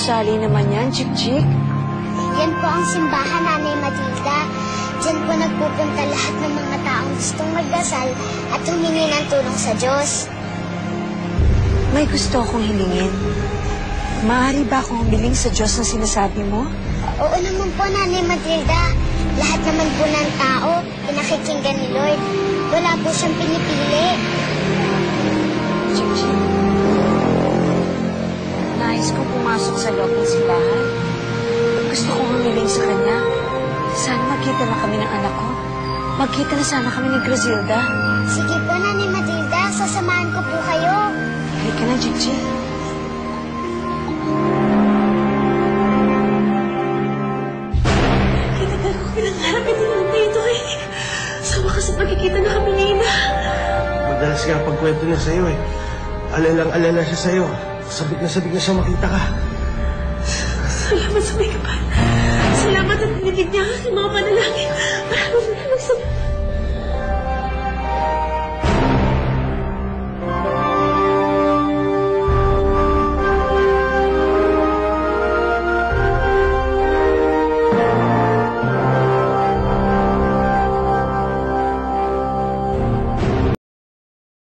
gusali naman yan, Chik-Chik? Yan po ang simbahan, Nanay Matilda. Diyan po nagpupunta lahat ng mga taong gustong magdasal at humingi ng tulong sa Diyos. May gusto akong hilingin. Maaari ba akong humiling sa Diyos na sinasabi mo? Oo naman po, Nanay Matilda. Lahat naman po ng tao, pinakikinggan ni Lord. Wala po siyang pinipili. Chik-Chik, nais kong pumasok sa loob ng simbahan. Gusto kong humiling sa kanya. Sana magkita na kami ng anak ko. Magkita na sana kami ni Grazilda. Sige po, Nanay Matilda. Sasamahan ko po kayo. Halika na, Chik-Chik. Kinagal ko pinangarapin ni Mama ito eh. Sa wakas at magkikita na kami ni Ina. Madalas nga pagkwento niya sa'yo eh. Alalang-alala siya sa'yo. Sabik na siya makita ka. Salamat sa may kapal. Salamat at binigyan niya ang mga panalangin.